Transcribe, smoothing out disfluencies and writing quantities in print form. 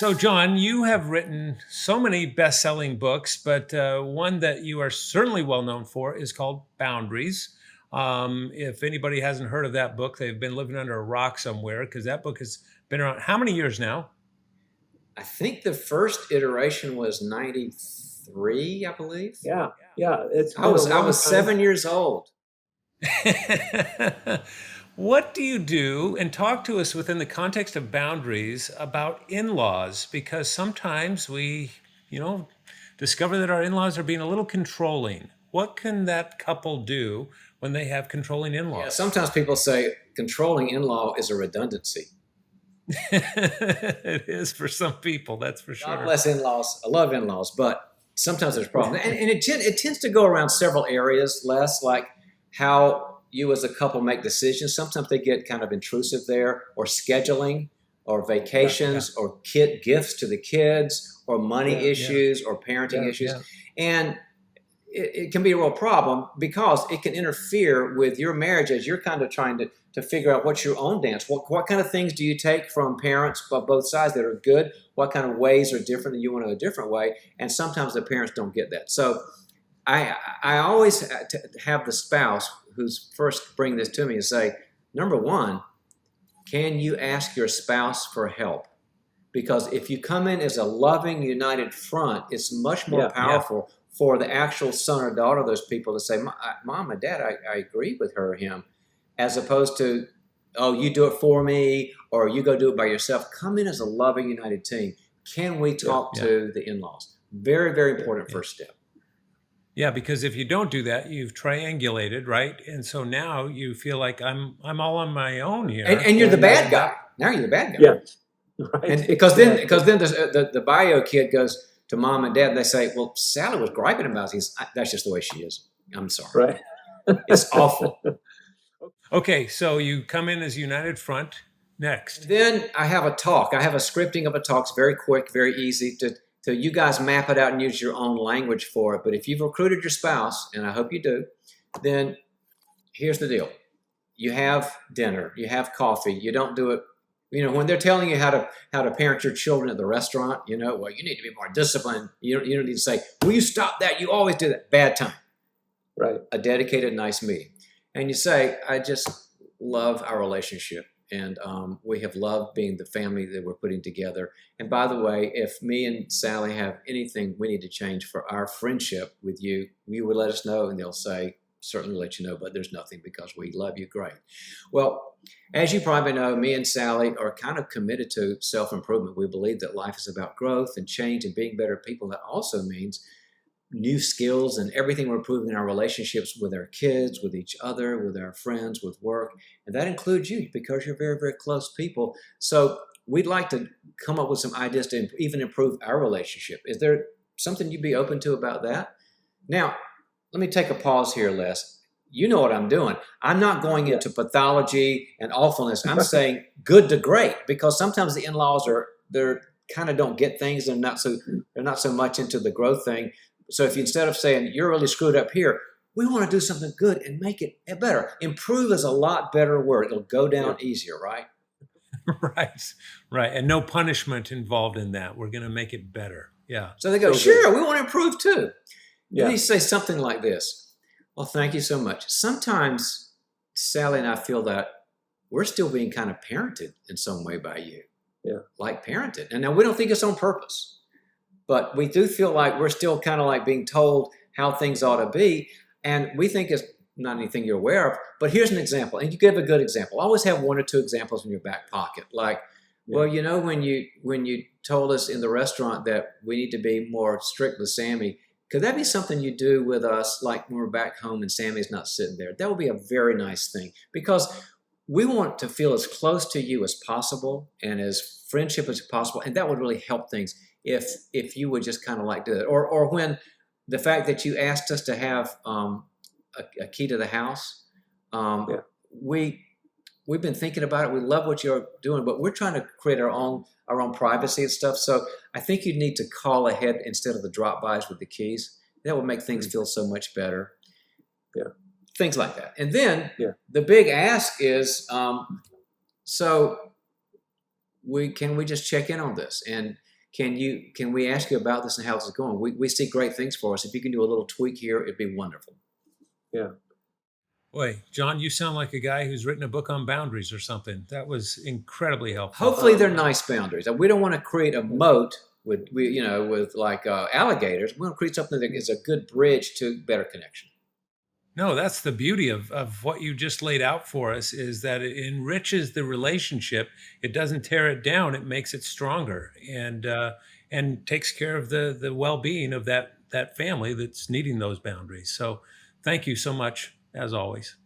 So, John, you have written so many best-selling books, but one that you are certainly well known for is called Boundaries. If anybody hasn't heard of that book, they've been living under a rock somewhere because that book has been around how many years now? I think the first iteration was 93, I believe. Yeah, yeah, it's I been a was I long was time. 7 years old. What do you do? And talk to us within the context of boundaries about in-laws, because sometimes we, you know, discover that our in-laws are being a little controlling. What can that couple do when they have controlling Yeah, in-laws? sometimes people say controlling in-law is a redundancy. It is for some people, that's for God sure. bless in-laws. I love in-laws, but sometimes there's problems. And it tends to go around several areas, less like how you as a couple make decisions. Sometimes they get kind of intrusive there, or scheduling, or Yeah, Yeah, vacations, or kid gifts to the kids, or money yeah, yeah, issues, or parenting yeah, issues. yeah, And it can be a real problem because it can interfere with your marriage as you're kind of trying to figure out what's your own dance. What kind of things do you take from parents of both sides that are good? What kind of ways are different than you want a different way? And sometimes the parents don't get that. So I always have the spouse who's first bring this to me and say, number one, can you ask your spouse for help? Because if you come in as a loving, united front, it's much more yeah, yeah, powerful for the actual son or daughter of those people to say, Mom and Dad, I agree with her or him, as opposed to, oh, you do it for me or you go do it by yourself. Come in as a loving, united team. Can we yeah, talk yeah, to the in laws? Very, very yeah, important yeah. first step. Yeah, because if you don't do that, you've triangulated, right? And so now you feel like I'm all on my own here, And you're the and bad guy. Now you're the bad guy. yeah. Right, And because then exactly. the bio kid goes to mom and dad and they say, well, Sally was griping about these. That's just the way she is. I'm sorry. Right. It's awful. okay, so you come in as United Front And next. then I have a talk. I have a scripting of a talk. It's very quick, very easy to you guys map it out and use your own language for it. But if you've recruited your spouse, and I hope you do, then here's the deal. You have dinner, you have coffee, you don't do it. When they're telling you how to parent your children at the restaurant, well, you need to be more disciplined. You don't need to say, will you stop that? You always do that. Bad time. Right. A dedicated, nice meeting. And you say, I just love our relationship. And we have loved being the family that we're putting together. And by the way, if me and Sally have anything we need to change for our friendship with you, you would let us know. And they'll say, certainly let you know, but there's nothing because we love you. Great. Well, as you probably know, me and Sally are kind of committed to self-improvement. We believe that life is about growth and change and being better people. That also means new skills and everything we're improving in our relationships with our kids, with each other, with our friends, with work. And that includes you because you're very, very close people. So we'd like to come up with some ideas to even improve our relationship. Is there something you'd be open to about that? Now, let me take a pause here, Les. You know what I'm doing. I'm not going Yeah. into pathology and awfulness. I'm saying good to great because sometimes the in-laws they're kind of don't get things. They're not so much into the growth thing. So if you, instead of saying you're really screwed up here, we want to do something good and make it better. Improve is a lot better word. It'll go Yeah. down easier, right? Right, right. And no punishment involved in that. We're going to make it better. Yeah. So they go, So good. sure, we want to improve too. And then Yeah. you say something like this. Well, thank you so much. Sometimes Sally and I feel that we're still being kind of parented in some way by you. Yeah. Like parented. And now we don't think it's on purpose, but we do feel like we're still kind of like being told how things ought to be. And we think it's not anything you're aware of. But here's an example. And you give a good example. Always have one or two examples in your back pocket. Like, well, Yeah. when you told us in the restaurant that we need to be more strict with Sammy, could that be something you do with us, like when we're back home and Sammy's not sitting there? That would be a very nice thing because we want to feel as close to you as possible and as friendship as possible, and that would really help things if you would just kind of like do it. Or when the fact that you asked us to have a key to the house, um, Yeah. we we've been thinking about it. We love what you're doing, but we're trying to create our own privacy and stuff. So I think you need to call ahead instead of the drop bys with the keys. That would make things Mm. feel so much better. Yeah. Things like that. And then Yeah. the big ask is, so we just check in on this? And Can we ask you about this and how's it going? We see great things for us. If you can do a little tweak here, it'd be wonderful. Yeah. Boy, John, you sound like a guy who's written a book on boundaries or something. That was incredibly helpful. Hopefully, they're nice boundaries. We don't want to create a moat with like alligators. We want to create something that is a good bridge to better connection. No, that's the beauty of what you just laid out for us, is that it enriches the relationship. It doesn't tear it down. It makes it stronger, and takes care of the well-being of that family that's needing those boundaries. So thank you so much, as always.